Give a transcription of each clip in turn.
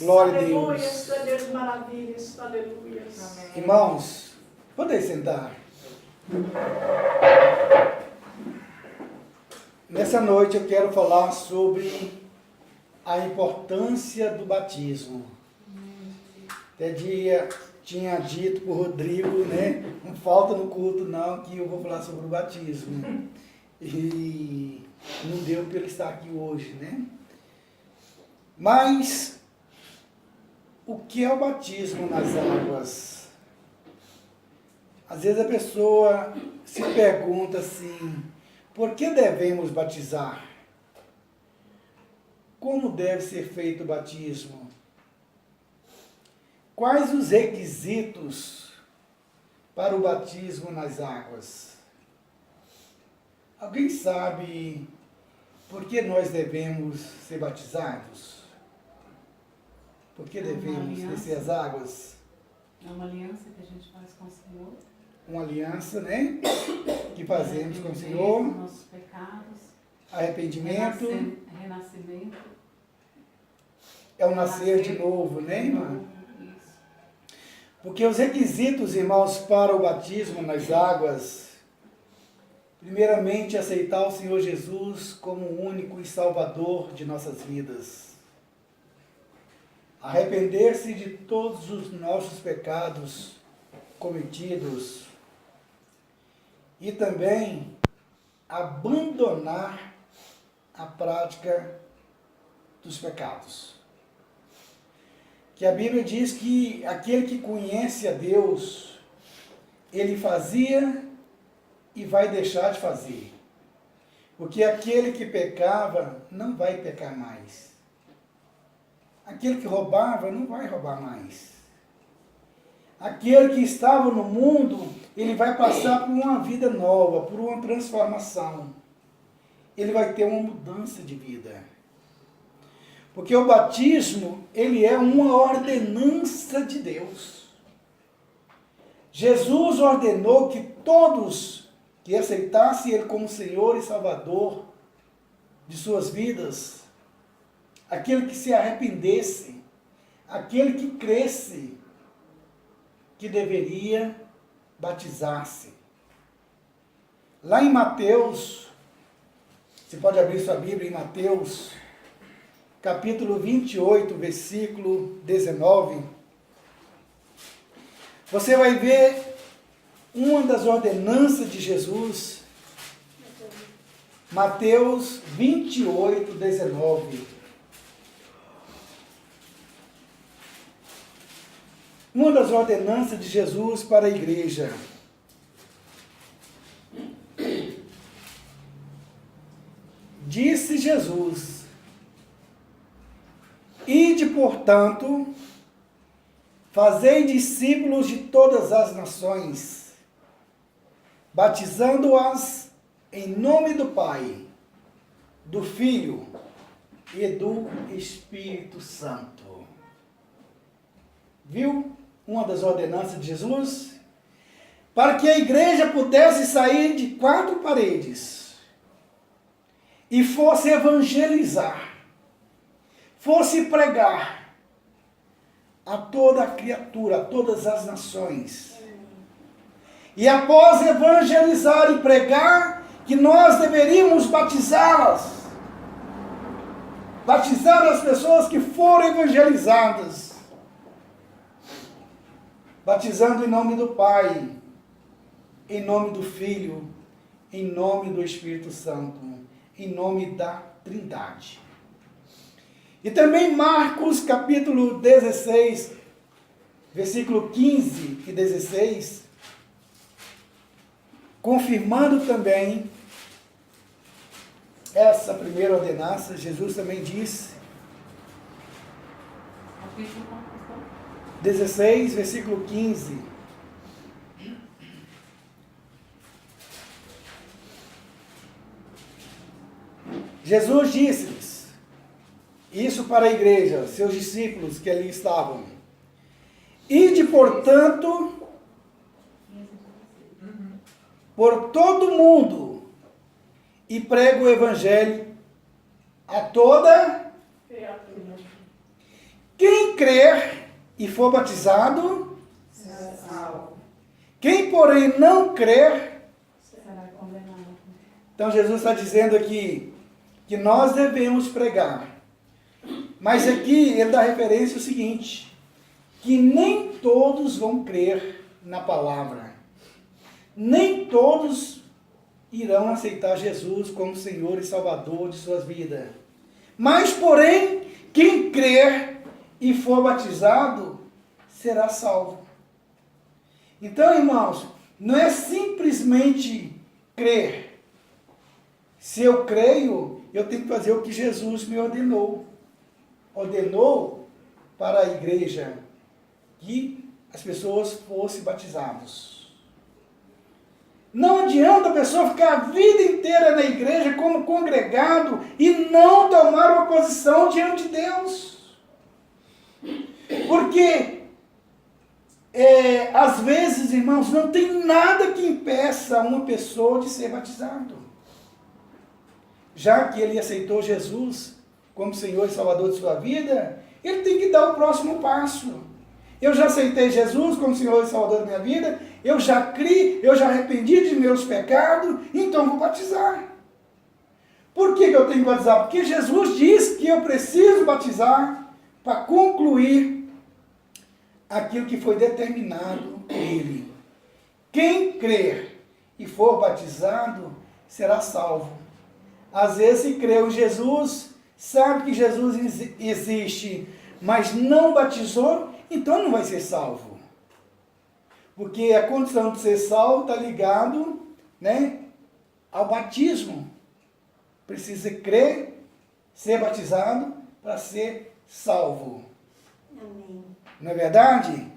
Glória a Deus. Aleluias, Deus maravilhas, aleluias. Amém. Irmãos, podem sentar. Nessa noite eu quero falar sobre a importância do batismo. Até tinha dito para o Rodrigo, né? Não falta no culto não, que eu vou falar sobre o batismo. E não deu para ele estar aqui hoje, né? Mas o que é o batismo nas águas? Às vezes a pessoa se pergunta assim, por que devemos batizar? Como deve ser feito o batismo? Quais os requisitos para o batismo nas águas? Alguém sabe por que nós devemos ser batizados? Por que devemos descer as águas? É uma aliança que a gente faz com o Senhor. Uma aliança, né? Que fazemos com o Senhor. Nossos pecados. Arrependimento. Renascimento. É o nascer de novo, né, irmã? Isso. Porque os requisitos, irmãos, para o batismo nas águas, primeiramente, aceitar o Senhor Jesus como o único e salvador de nossas vidas. Arrepender-se de todos os nossos pecados cometidos. E também abandonar a prática dos pecados. Que a Bíblia diz que aquele que conhece a Deus, ele fazia e vai deixar de fazer. Porque aquele que pecava não vai pecar mais. Aquele que roubava não vai roubar mais. Aquele que estava no mundo, ele vai passar por uma vida nova, por uma transformação. Ele vai ter uma mudança de vida. Porque o batismo, ele é uma ordenança de Deus. Jesus ordenou que todos que aceitassem Ele como Senhor e Salvador de suas vidas, aquele que se arrependesse, aquele que cresce, que deveria batizar-se. Lá em Mateus, você pode abrir sua Bíblia em Mateus, capítulo 28, versículo 19, você vai ver uma das ordenanças de Jesus, Mateus 28, 19. Uma das ordenanças de Jesus para a igreja. Disse Jesus: ide, portanto, fazei discípulos de todas as nações, batizando-as em nome do Pai, do Filho e do Espírito Santo. Viu? Uma das ordenanças de Jesus, para que a igreja pudesse sair de quatro paredes e fosse evangelizar, fosse pregar a toda a criatura, a todas as nações. E após evangelizar e pregar, que nós deveríamos batizá-las, batizar as pessoas que foram evangelizadas, batizando em nome do Pai, em nome do Filho, em nome do Espírito Santo, em nome da Trindade. E também Marcos capítulo 16, versículo 15 e 16, confirmando também essa primeira ordenança, Jesus também disse, 16, versículo 15. Jesus disse-lhes, isso para a igreja, seus discípulos que ali estavam, ide, portanto, por todo mundo e prega o evangelho a toda criatura. Quem crer e for batizado, Será salvo. quem porém não crer. Será condenado. Então Jesus está dizendo aqui que nós devemos pregar. Mas aqui ele dá referência ao seguinte, que nem todos vão crer na palavra. Nem todos irão aceitar Jesus como Senhor e Salvador de suas vidas. Mas, porém, quem crer e for batizado será salvo. Então, irmãos, não é simplesmente crer. Se eu creio, eu tenho que fazer o que Jesus me ordenou. Ordenou para a igreja que as pessoas fossem batizadas. Não adianta a pessoa ficar a vida inteira na igreja como congregado e não tomar uma posição diante de Deus. Porque, às vezes, irmãos, não tem nada que impeça uma pessoa de ser batizado. Já que ele aceitou Jesus como Senhor e Salvador de sua vida, ele tem que dar o próximo passo. Eu já aceitei Jesus como Senhor e Salvador da minha vida, eu já criei, eu já arrependi de meus pecados, então vou batizar. Por que eu tenho que batizar? Porque Jesus diz que eu preciso batizar para concluir aquilo que foi determinado por Ele. Quem crer e for batizado será salvo. Às vezes, se creu em Jesus, sabe que Jesus existe, mas não batizou, então não vai ser salvo. Porque a condição de ser salvo está ligado, né, ao batismo. Precisa crer, ser batizado para ser salvo. Amém. Não é verdade?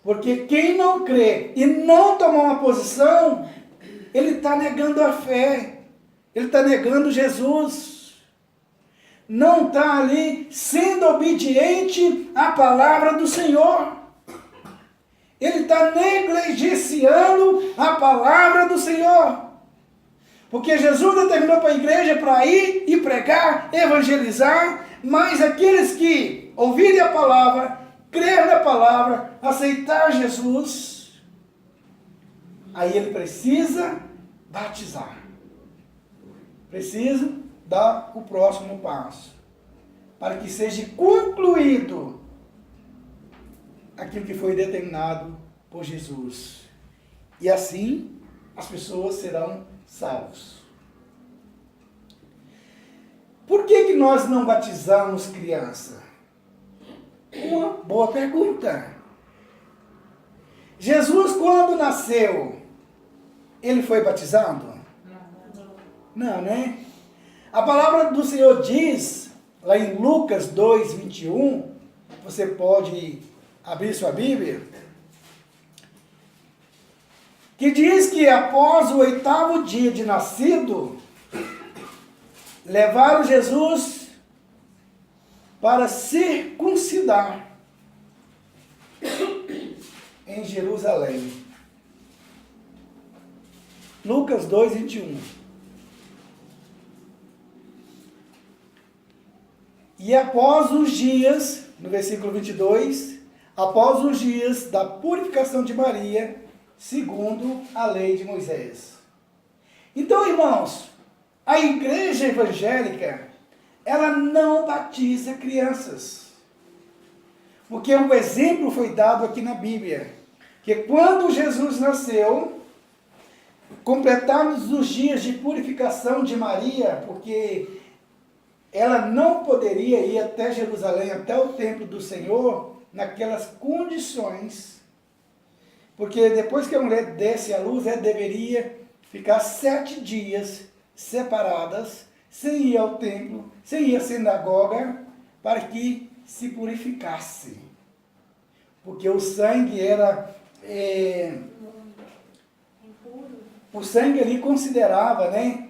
Porque quem não crê e não tomar uma posição, ele está negando a fé. Ele está negando Jesus. Não está ali sendo obediente à palavra do Senhor. Ele está negligenciando a palavra do Senhor. Porque Jesus determinou para a igreja para ir e pregar, evangelizar, mas aqueles que ouvirem a palavra, crer na palavra, aceitar Jesus, aí ele precisa batizar. Precisa dar o próximo passo, para que seja concluído aquilo que foi determinado por Jesus. E assim as pessoas serão salvos. Por que nós não batizamos criança? Uma boa pergunta. Jesus, quando nasceu, ele foi batizado? Não, né? A palavra do Senhor diz, lá em Lucas 2, 21, você pode abrir sua Bíblia, que diz que após o 8º dia de nascido, levaram Jesus para circuncidar em Jerusalém. Lucas 2, 21. E após os dias, no versículo 22, após os dias da purificação de Maria, segundo a lei de Moisés. Então, irmãos, a igreja evangélica, ela não batiza crianças. Porque um exemplo foi dado aqui na Bíblia, que quando Jesus nasceu, completados os dias de purificação de Maria, porque ela não poderia ir até Jerusalém, até o templo do Senhor, naquelas condições, porque depois que a mulher desse à luz, ela deveria ficar 7 dias separadas, sem ir ao templo, sem ir à sinagoga, para que se purificasse. Porque o sangue era... o sangue ali considerava, né,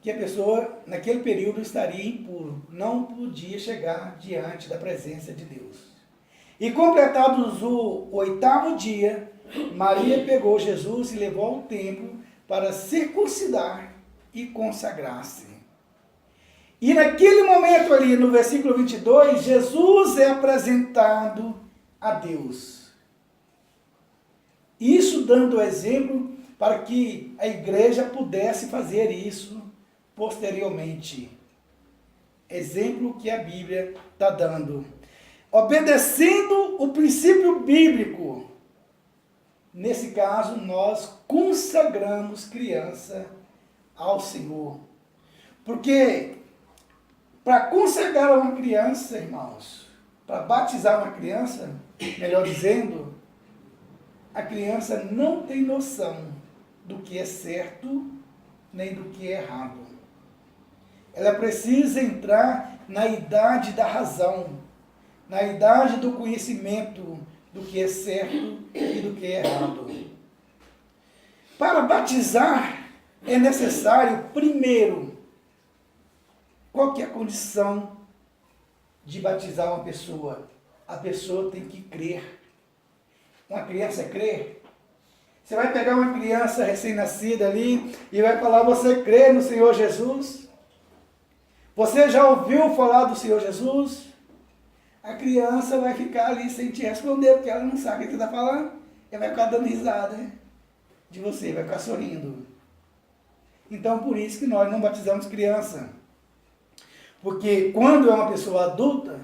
que a pessoa, naquele período, estaria impuro. Não podia chegar diante da presença de Deus. E completados o 8º dia, Maria pegou Jesus e levou ao templo para circuncidar e consagrar-se. E naquele momento ali, no versículo 22, Jesus é apresentado a Deus. Isso dando exemplo para que a igreja pudesse fazer isso posteriormente. Exemplo que a Bíblia está dando. Obedecendo o princípio bíblico. Nesse caso, nós consagramos criança ao Senhor. Porque para consagrar uma criança, irmãos, para batizar uma criança, melhor dizendo, a criança não tem noção do que é certo nem do que é errado. Ela precisa entrar na idade da razão, na idade do conhecimento do que é certo e do que é errado. Para batizar é necessário, primeiro, qual que é a condição de batizar uma pessoa? A pessoa tem que crer. Uma criança crê? Você vai pegar uma criança recém-nascida ali e vai falar, você crê no Senhor Jesus? Você já ouviu falar do Senhor Jesus? A criança vai ficar ali sem te responder, porque ela não sabe o que você está falando. Ela vai ficar dando risada, né, de você, vai ficar sorrindo. Então, por isso que nós não batizamos criança. Porque quando é uma pessoa adulta,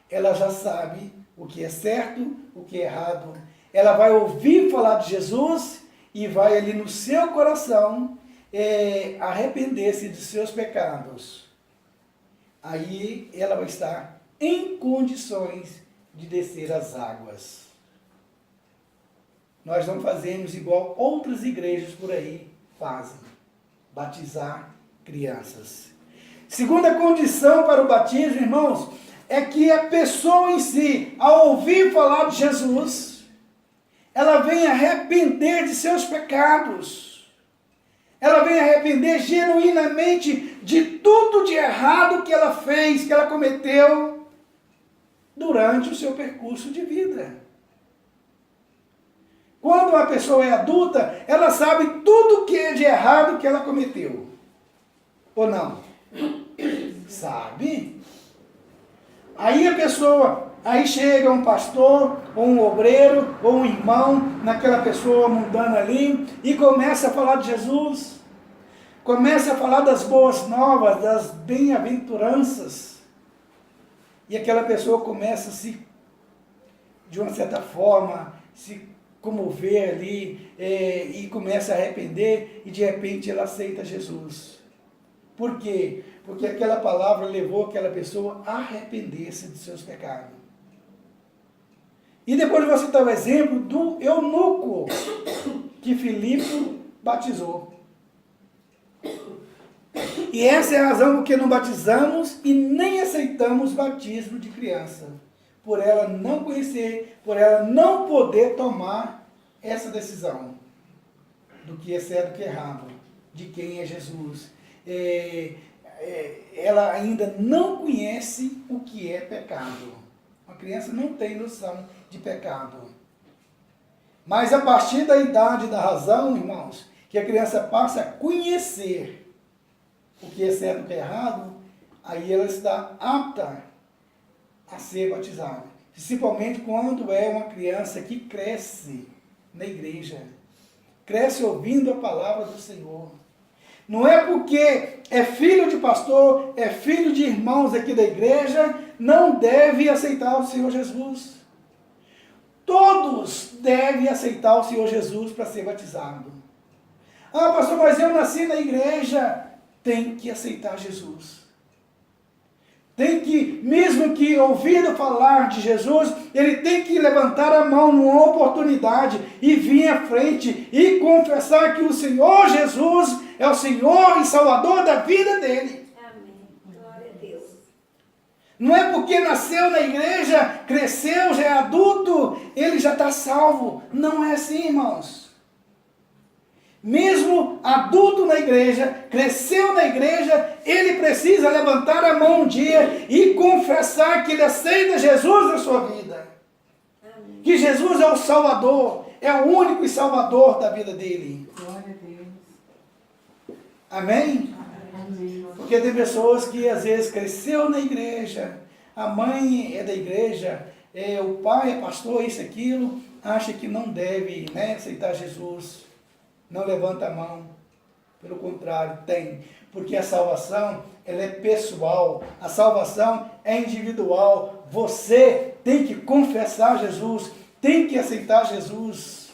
ela já sabe o que é certo, o que é errado. Ela vai ouvir falar de Jesus e vai ali no seu coração arrepender-se dos seus pecados. Aí ela vai estar em condições de descer as águas. Nós não fazemos igual outras igrejas por aí fazem, batizar crianças. Segunda condição para o batismo, irmãos, é que a pessoa em si, ao ouvir falar de Jesus, ela vem arrepender de seus pecados. Ela vem arrepender genuinamente de tudo de errado que ela fez, que ela cometeu durante o seu percurso de vida. Quando uma pessoa é adulta, ela sabe tudo que é de errado que ela cometeu. Ou não? Sabe? Aí chega um pastor, ou um obreiro, ou um irmão, naquela pessoa mundana ali, e começa a falar de Jesus, começa a falar das boas novas, das bem-aventuranças, e aquela pessoa começa a se, de uma certa forma, se comover ali, e começa a arrepender, e de repente ela aceita Jesus. Por quê? Porque aquela palavra levou aquela pessoa a arrepender-se dos seus pecados. E depois você citar o exemplo do eunuco que Filipe batizou. E essa é a razão por que não batizamos e nem aceitamos batismo de criança. Por ela não conhecer, por ela não poder tomar essa decisão do que é certo e do que é errado, de quem é Jesus. Ela ainda não conhece o que é pecado. Uma criança não tem noção de pecado. Mas a partir da idade da razão, irmãos, que a criança passa a conhecer o que é certo e o que é errado, aí ela está apta a ser batizada. Principalmente quando é uma criança que cresce na igreja. Cresce ouvindo a palavra do Senhor. Não é porque é filho de pastor, é filho de irmãos aqui da igreja, não deve aceitar o Senhor Jesus. Todos devem aceitar o Senhor Jesus para ser batizado. Ah, pastor, mas eu nasci na igreja. Tem que aceitar Jesus. Tem que, mesmo que ouvindo falar de Jesus, ele tem que levantar a mão numa oportunidade e vir à frente e confessar que o Senhor Jesus é o Senhor e Salvador da vida dele. Amém. Glória a Deus. Não é porque nasceu na igreja, cresceu, já é adulto, ele já está salvo. Não é assim, irmãos. Mesmo adulto na igreja, cresceu na igreja, ele precisa levantar a mão um dia e confessar que ele aceita Jesus na sua vida. Amém. Que Jesus é o Salvador, é o único e Salvador da vida dele. Glória a Deus. Amém? Amém. Amém. Porque tem pessoas que às vezes cresceu na igreja, a mãe é da igreja, o pai é pastor, isso, aquilo, acha que não deve, né, aceitar Jesus, não levanta a mão. Pelo contrário, tem. Porque a salvação, ela é pessoal, a salvação é individual. Você tem que confessar Jesus, tem que aceitar Jesus,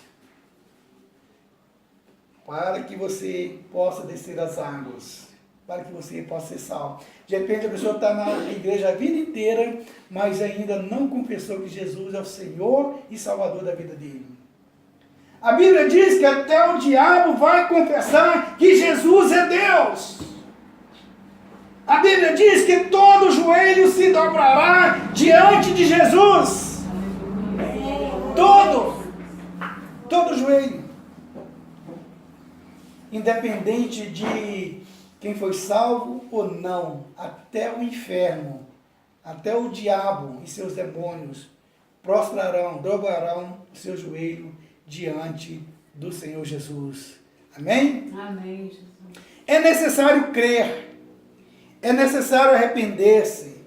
para que você possa descer as águas, para que você possa ser salvo. De repente a pessoa está na igreja a vida inteira, mas ainda não confessou que Jesus é o Senhor e Salvador da vida dele. A Bíblia diz que até o diabo vai confessar que Jesus é Deus. A Bíblia diz que todo joelho se dobrará diante de Jesus. Todo joelho. Independente de quem foi salvo ou não, até o inferno, até o diabo e seus demônios prostrarão, dobrarão o seu joelho diante do Senhor Jesus. Amém? Amém, Jesus. É necessário crer, é necessário arrepender-se,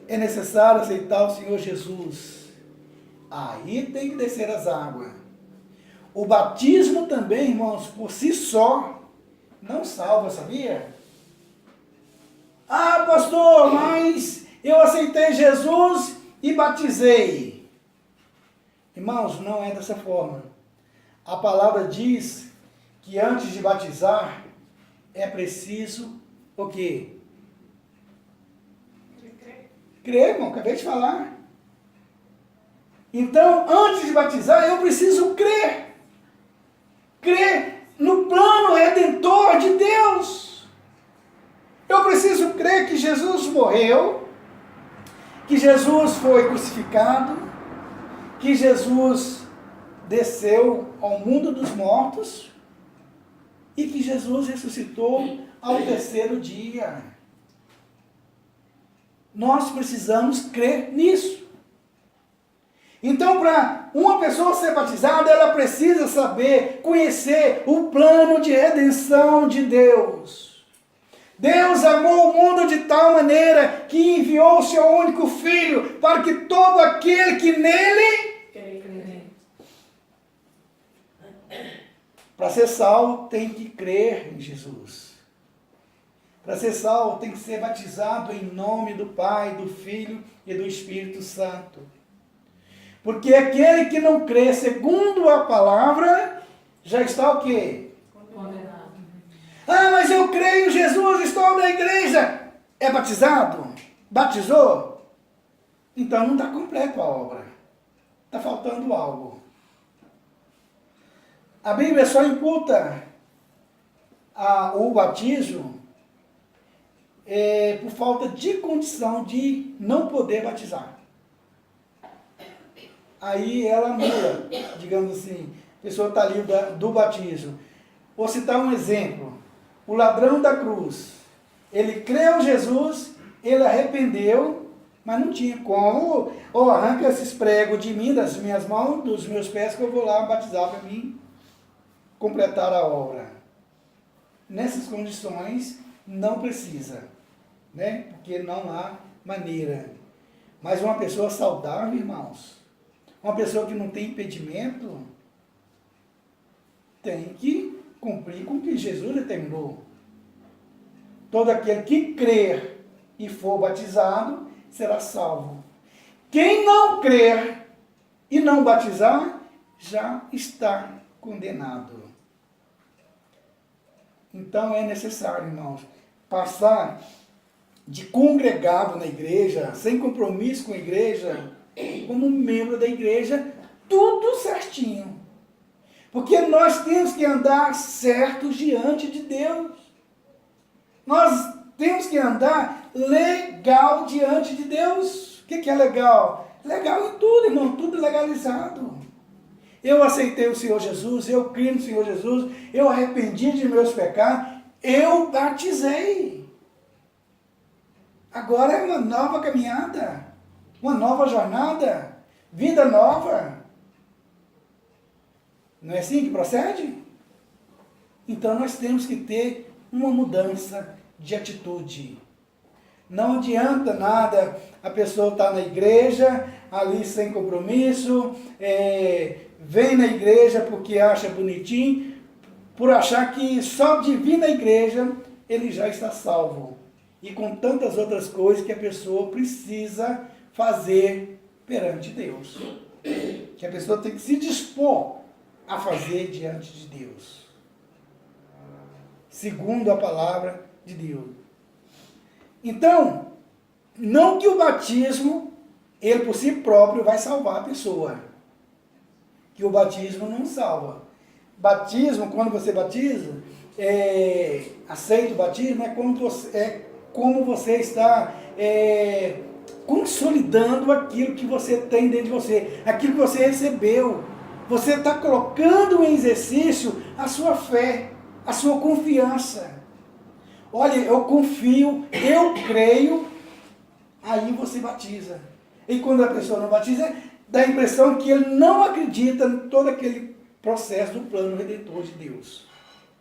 é necessário aceitar o Senhor Jesus. Aí tem que descer as águas. O batismo também, irmãos, por si só, não salva, sabia? Ah, pastor, mas eu aceitei Jesus e batizei. Irmãos, não é dessa forma. A palavra diz que antes de batizar, é preciso o quê? Crer, irmão, acabei de falar. Então, antes de batizar, eu preciso crer. Crer no plano redentor de Deus. Eu preciso crer que Jesus morreu, que Jesus foi crucificado, que Jesus desceu ao mundo dos mortos e que Jesus ressuscitou ao terceiro dia. Nós precisamos crer nisso. Então, para uma pessoa ser batizada, ela precisa saber, conhecer o plano de redenção de Deus. Deus amou o mundo de tal maneira que enviou o seu único Filho para que todo aquele que nele... Para ser salvo, tem que crer em Jesus. Para ser salvo, tem que ser batizado em nome do Pai, do Filho e do Espírito Santo. Porque aquele que não crê segundo a palavra, já está o quê? Condenado. Ah, mas eu creio em Jesus, estou na igreja. É batizado? Batizou? Então não está completa a obra. Está faltando algo. A Bíblia só imputa o batismo por falta de condição de não poder batizar. Aí ela anula, digamos assim, a pessoa está ali do batismo. Vou citar um exemplo. O ladrão da cruz, ele creu em Jesus, ele arrependeu, mas não tinha como. Arranca esses pregos de mim, das minhas mãos, dos meus pés, que eu vou lá batizar para mim completar a obra. Nessas condições, não precisa, né? Porque não há maneira. Mas uma pessoa saudável, irmãos, uma pessoa que não tem impedimento, tem que cumprir com o que Jesus determinou. Todo aquele que crer e for batizado, será salvo. Quem não crer e não batizar, já está condenado. Então é necessário, irmãos, passar de congregado na igreja, sem compromisso com a igreja, como membro da igreja, tudo certinho. Porque nós temos que andar certos diante de Deus. Nós temos que andar legal diante de Deus. O que é legal? Legal em tudo, irmão, tudo legalizado. Eu aceitei o Senhor Jesus, eu criei no Senhor Jesus, eu arrependi de meus pecados, eu batizei. Agora é uma nova caminhada, uma nova jornada, vida nova. Não é assim que procede? Então nós temos que ter uma mudança de atitude. Não adianta nada a pessoa estar na igreja, ali sem compromisso, vem na igreja porque acha bonitinho, por achar que só de vir na igreja ele já está salvo. E com tantas outras coisas que a pessoa precisa fazer perante Deus. Que a pessoa tem que se dispor a fazer diante de Deus. Segundo a palavra de Deus. Então, não que o batismo, ele por si próprio vai salvar a pessoa. Que o batismo não salva. Batismo, quando você batiza, aceita o batismo, como você está consolidando aquilo que você tem dentro de você, aquilo que você recebeu. Você está colocando em exercício a sua fé, a sua confiança. Olha, eu confio, eu creio, aí você batiza. E quando a pessoa não batiza, dá a impressão que ele não acredita em todo aquele processo do plano redentor de Deus.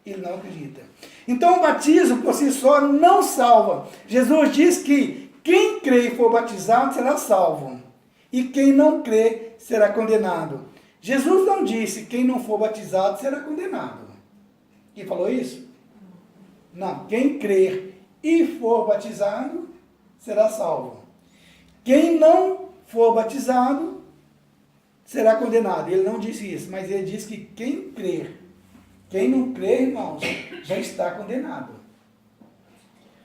Ele não acredita. Então o batismo por si só não salva. Jesus diz que quem crê e for batizado será salvo. E quem não crê será condenado. Jesus não disse quem não for batizado será condenado. Quem falou isso? Não, quem crer e for batizado, será salvo. Quem não for batizado, será condenado. Ele não disse isso, mas ele disse que quem crer, quem não crer, irmãos, já está condenado.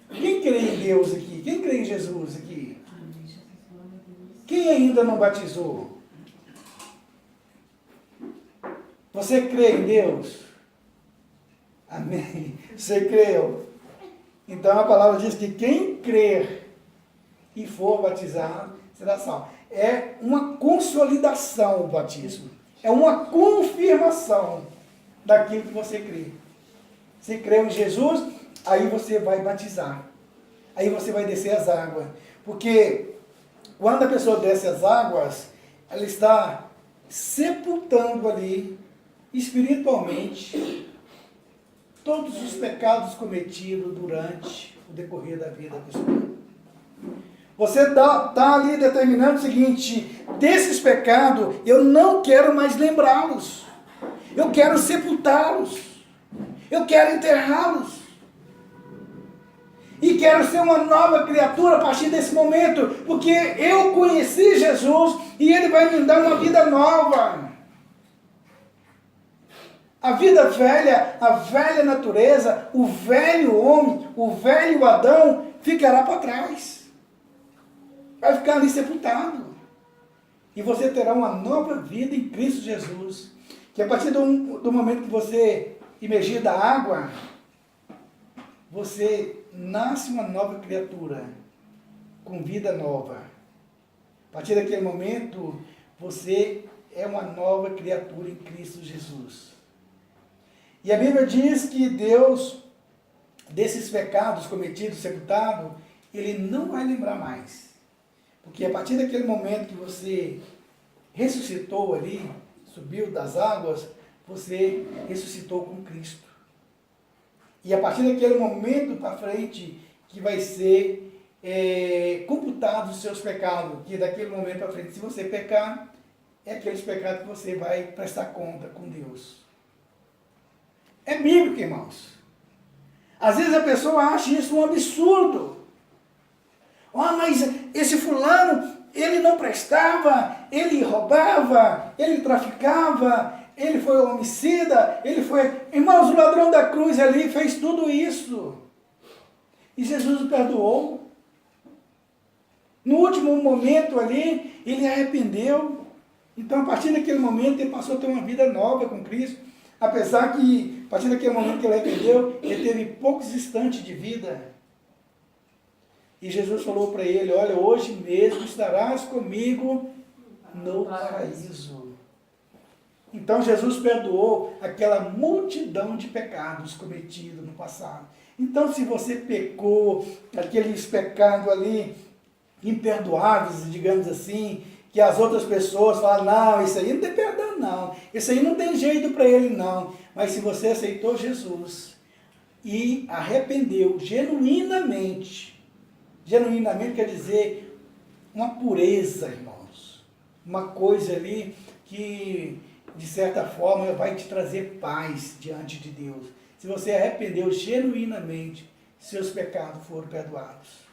Quem crê em Deus aqui? Quem crê em Jesus aqui? Quem ainda não batizou? Você crê em Deus? Amém. Você creu? Então a palavra diz que quem crer e for batizado será salvo. É uma consolidação o batismo. É uma confirmação daquilo que você crê. Você creu em Jesus, aí você vai batizar. Aí você vai descer as águas. Porque quando a pessoa desce as águas, ela está sepultando ali, espiritualmente, todos os pecados cometidos durante o decorrer da vida da pessoa. Você está ali determinando o seguinte: desses pecados eu não quero mais lembrá-los. Eu quero sepultá-los. Eu quero enterrá-los. E quero ser uma nova criatura a partir desse momento, porque eu conheci Jesus e Ele vai me dar uma vida nova. A vida velha, a velha natureza, o velho homem, o velho Adão ficará para trás. Vai ficar ali sepultado. E você terá uma nova vida em Cristo Jesus. Que a partir do momento que você emergir da água, você nasce uma nova criatura, com vida nova. A partir daquele momento, você é uma nova criatura em Cristo Jesus. E a Bíblia diz que Deus, desses pecados cometidos, sepultados, Ele não vai lembrar mais. Porque a partir daquele momento que você ressuscitou ali, subiu das águas, você ressuscitou com Cristo. E a partir daquele momento para frente, que vai ser computados os seus pecados, que daquele momento para frente, se você pecar, é aqueles pecados que você vai prestar conta com Deus. É bíblico, irmãos. Às vezes a pessoa acha isso um absurdo. Mas esse fulano, ele não prestava, ele roubava, ele traficava, ele foi homicida, ele foi... Irmãos, o ladrão da cruz ali fez tudo isso. E Jesus o perdoou. No último momento ali, ele arrependeu. Então, a partir daquele momento, ele passou a ter uma vida nova com Cristo. Apesar que, a partir daquele momento que ele arrependeu, ele teve poucos instantes de vida. E Jesus falou para ele: olha, hoje mesmo estarás comigo no paraíso. Então Jesus perdoou aquela multidão de pecados cometidos no passado. Então, se você pecou, aqueles pecados ali imperdoáveis, digamos assim, que as outras pessoas falam: não, isso aí não tem perdão não, isso aí não tem jeito para ele não. Mas se você aceitou Jesus, e arrependeu genuinamente. Genuinamente quer dizer uma pureza, irmãos. Uma coisa ali que, de certa forma, vai te trazer paz diante de Deus. Se você arrependeu genuinamente, seus pecados foram perdoados.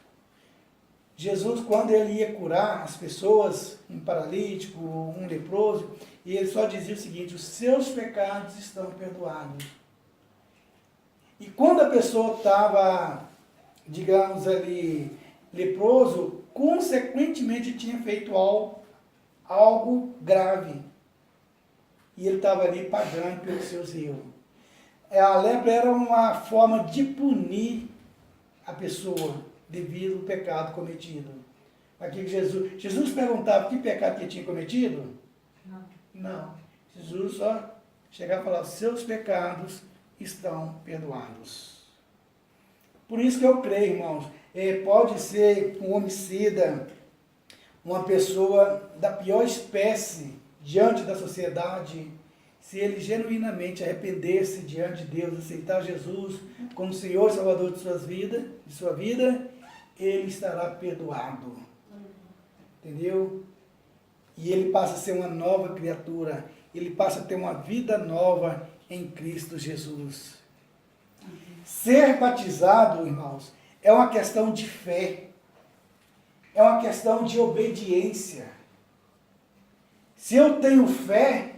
Jesus, quando ele ia curar as pessoas, um paralítico, um leproso, e ele só dizia o seguinte: os seus pecados estão perdoados. E quando a pessoa estava, digamos ali, leproso, consequentemente tinha feito algo grave. E ele estava ali pagando pelos seus erros. A lepra era uma forma de punir a pessoa devido ao pecado cometido. Aqui Jesus perguntava que pecado que ele tinha cometido? Não. Jesus só chegava e falava: seus pecados estão perdoados. Por isso que eu creio, irmãos, pode ser um homicida, uma pessoa da pior espécie diante da sociedade, se ele genuinamente arrepender-se diante de Deus, aceitar Jesus como Senhor e Salvador de sua vida, ele estará perdoado. Entendeu? E ele passa a ser uma nova criatura. Ele passa a ter uma vida nova em Cristo Jesus. Ser batizado, irmãos, é uma questão de fé. É uma questão de obediência. Se eu tenho fé,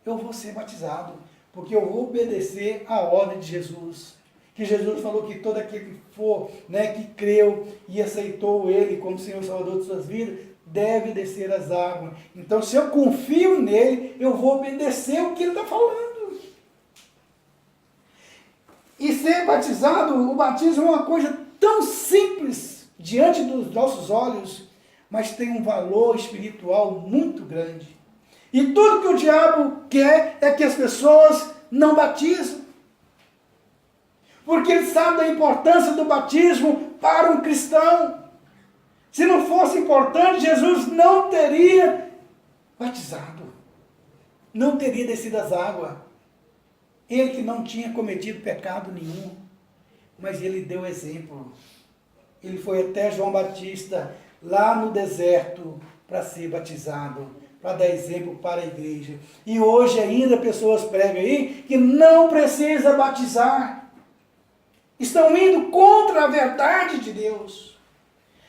eu vou ser batizado, porque eu vou obedecer à ordem de Jesus. Que Jesus falou que todo aquele que for, que creu e aceitou Ele como Senhor e Salvador de suas vidas, deve descer as águas. Então, se eu confio nele, eu vou obedecer o que ele está falando. E ser batizado, o batismo é uma coisa tão simples diante dos nossos olhos, mas tem um valor espiritual muito grande. E tudo que o diabo quer é que as pessoas não batizem. Porque ele sabe da importância do batismo para um cristão. Se não fosse importante, Jesus não teria batizado. Não teria descido as águas. Ele que não tinha cometido pecado nenhum. Mas ele deu exemplo. Ele foi até João Batista, lá no deserto, para ser batizado, para dar exemplo para a igreja. E hoje ainda pessoas pregam aí que não precisa batizar. Estão indo contra a verdade de Deus.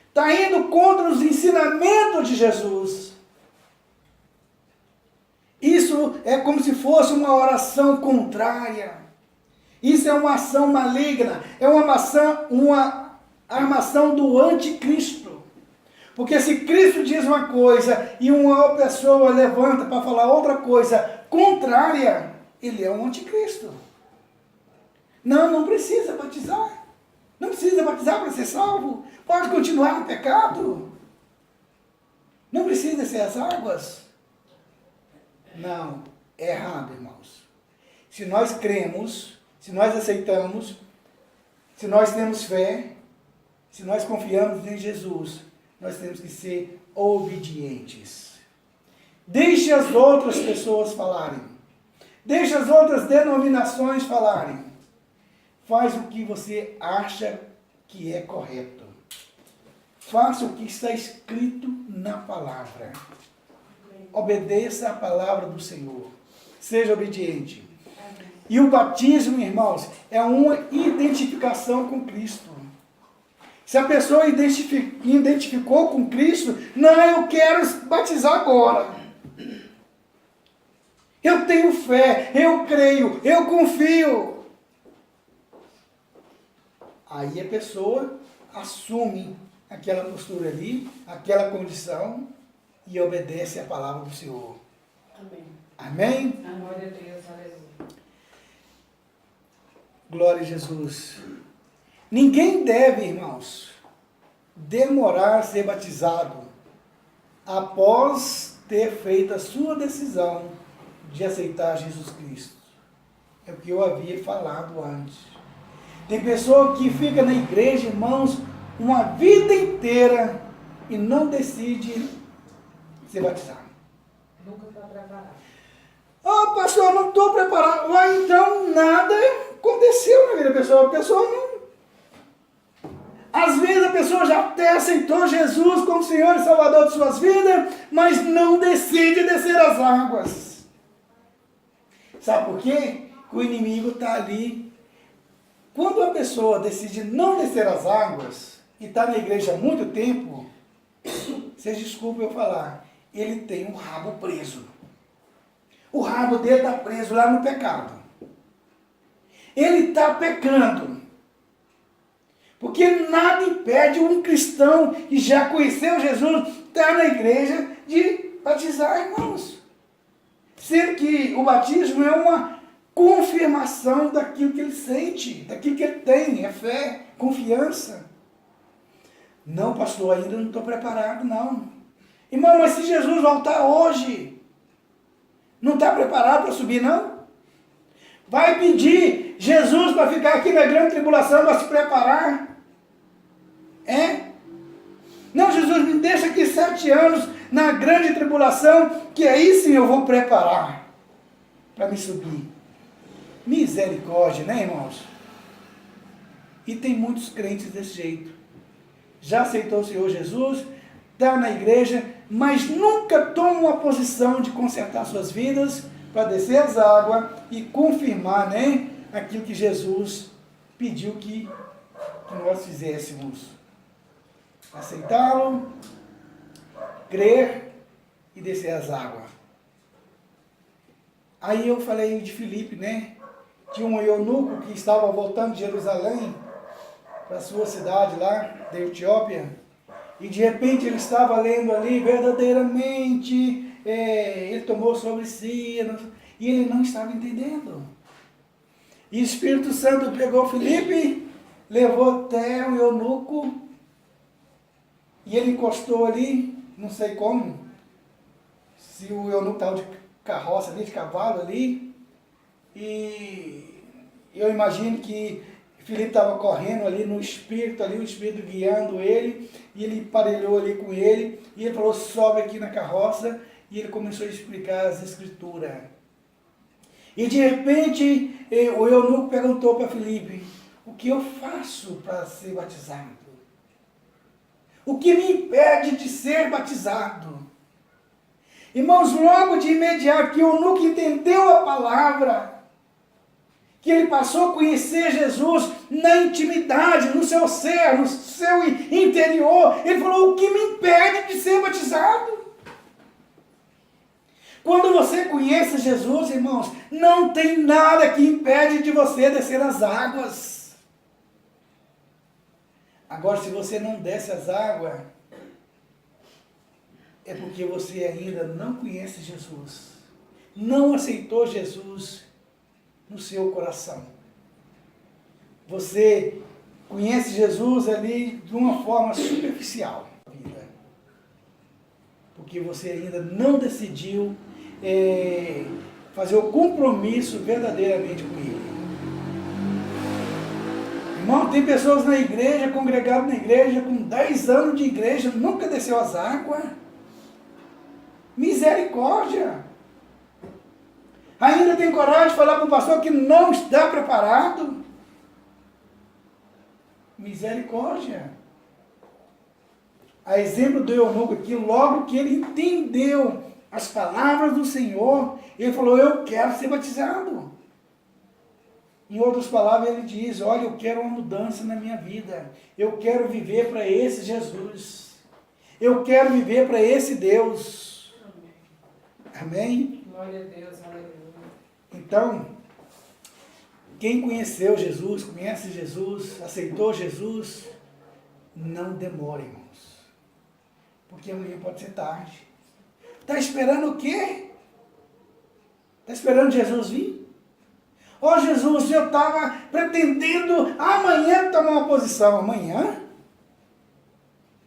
Está indo contra os ensinamentos de Jesus. Isso é como se fosse uma oração contrária. Isso é uma ação maligna. É uma armação do anticristo. Porque se Cristo diz uma coisa e uma pessoa levanta para falar outra coisa contrária, ele é um anticristo. Não precisa batizar. Não precisa batizar para ser salvo. Pode continuar no pecado. Não precisa ser as águas. Não, é errado, irmãos. Se nós cremos, se nós aceitamos, se nós temos fé, se nós confiamos em Jesus, nós temos que ser obedientes. Deixe as outras pessoas falarem. Deixe as outras denominações falarem. Faz o que você acha que é correto. Faça o que está escrito na palavra. Obedeça a palavra do Senhor. Seja obediente. E o batismo, irmãos, é uma identificação com Cristo. Se a pessoa identificou com Cristo, não, eu quero batizar agora. Eu tenho fé, eu creio, eu confio. Aí a pessoa assume aquela postura ali, aquela condição e obedece a palavra do Senhor. Amém. Amém? Glória a Deus, aleluia. Glória a Jesus. Ninguém deve, irmãos, demorar a ser batizado após ter feito a sua decisão de aceitar Jesus Cristo. É o que eu havia falado antes. Tem pessoa que fica na igreja, irmãos, uma vida inteira e não decide ser batizado. Nunca está preparado. Pastor, eu não estou preparado. Então nada aconteceu na vida da pessoa. A pessoa não... Às vezes a pessoa já até aceitou Jesus como Senhor e Salvador de suas vidas, mas não decide descer as águas. Sabe por quê? O inimigo está ali. Quando a pessoa decide não descer as águas e está na igreja há muito tempo, vocês desculpem eu falar, ele tem um rabo preso. O rabo dele está preso lá no pecado. Ele está pecando. Porque nada impede um cristão que já conheceu Jesus, estar na igreja, de batizar, irmãos. Sendo que o batismo é uma confirmação daquilo que ele sente, daquilo que ele tem, é fé, confiança. Não, pastor, ainda não estou preparado, não. Irmão, mas se Jesus voltar hoje, não está preparado para subir, não? Vai pedir Jesus para ficar aqui na grande tribulação, para se preparar? É? Não, Jesus, me deixa aqui 7 anos na grande tribulação, que aí sim eu vou preparar para me subir. Misericórdia, né, irmãos? E tem muitos crentes desse jeito. Já aceitou o Senhor Jesus, está na igreja, mas nunca toma uma posição de consertar suas vidas para descer as águas e confirmar, né, aquilo que Jesus pediu que nós fizéssemos. Aceitá-lo, crer e descer as águas. Aí eu falei de Filipe, né? Tinha um eunuco que estava voltando de Jerusalém para a sua cidade lá, da Etiópia, e de repente ele estava lendo ali, verdadeiramente, ele tomou sobre si, e ele não estava entendendo. E o Espírito Santo pegou Filipe, levou até o eunuco, e ele encostou ali, não sei como, se o eunuco estava de carroça ali, de cavalo ali, e eu imagino que Filipe estava correndo ali no Espírito, ali o Espírito guiando ele, e ele emparelhou ali com ele, e ele falou, sobe aqui na carroça, e ele começou a explicar as Escrituras. E de repente, o eunuco perguntou para Filipe, o que eu faço para ser batizado? O que me impede de ser batizado? Irmãos, logo de imediato que o eunuco entendeu a palavra, que ele passou a conhecer Jesus na intimidade, no seu ser, no seu interior, ele falou, o que me impede de ser batizado? Quando você conhece Jesus, irmãos, não tem nada que impede de você descer as águas. Agora, se você não desce as águas, é porque você ainda não conhece Jesus, não aceitou Jesus no seu coração. Você conhece Jesus ali de uma forma superficial, porque você ainda não decidiu fazer o compromisso verdadeiramente com Ele. Irmão, tem pessoas na igreja, congregadas na igreja, com 10 anos de igreja, nunca desceu as águas. Misericórdia! Ainda tem coragem de falar para o pastor que não está preparado? Misericórdia! A exemplo do eunuco aqui, logo que ele entendeu as palavras do Senhor, ele falou, eu quero ser batizado. Em outras palavras, ele diz, olha, eu quero uma mudança na minha vida. Eu quero viver para esse Jesus. Eu quero viver para esse Deus. Amém? Glória a Deus, aleluia. Então, quem conheceu Jesus, conhece Jesus, aceitou Jesus, não demore, irmãos. Porque amanhã pode ser tarde. Está esperando o quê? Está esperando Jesus vir? Ó Jesus, eu estava pretendendo amanhã tomar uma posição. Amanhã?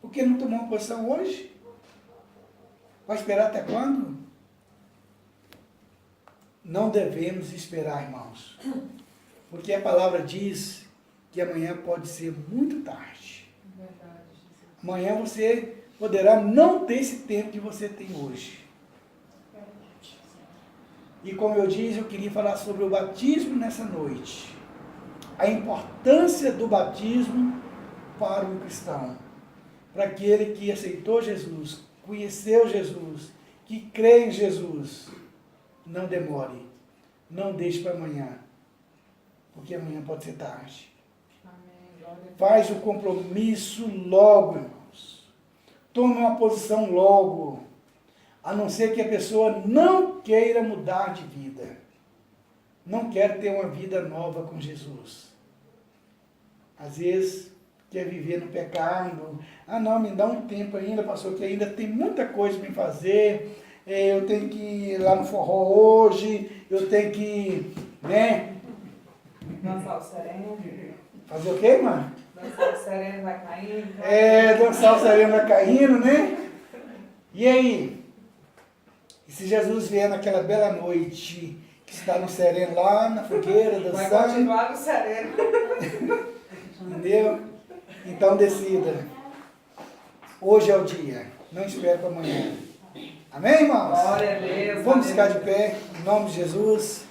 Por que não tomou uma posição hoje? Vai esperar até quando? Não devemos esperar, irmãos. Porque a palavra diz que amanhã pode ser muito tarde. Verdade. Amanhã você poderá não ter esse tempo que você tem hoje. E como eu disse, eu queria falar sobre o batismo nessa noite. a importância do batismo para um cristão. Para aquele que aceitou Jesus, conheceu Jesus, que crê em Jesus. Não demore, não deixe para amanhã, porque amanhã pode ser tarde. Faz o compromisso logo, irmãos. Tome uma posição logo. A não ser que a pessoa não queira mudar de vida. Não quer ter uma vida nova com Jesus. Às vezes, quer viver no pecado. Ah, não, me dá um tempo ainda, pastor, que ainda tem muita coisa para fazer. Eu tenho que ir lá no forró hoje. Eu tenho que, né? Dançar o sereno. Fazer o quê, irmã? Dançar o sereno vai caindo. Dançar o sereno vai caindo, né? E aí? E se Jesus vier naquela bela noite, que está no sereno lá, na fogueira, dançando... Vai continuar no sereno. Entendeu? Então decida. Hoje é o dia. Não espere para amanhã. Amém, irmãos? Glória a Deus. Vamos ficar de pé, em nome de Jesus.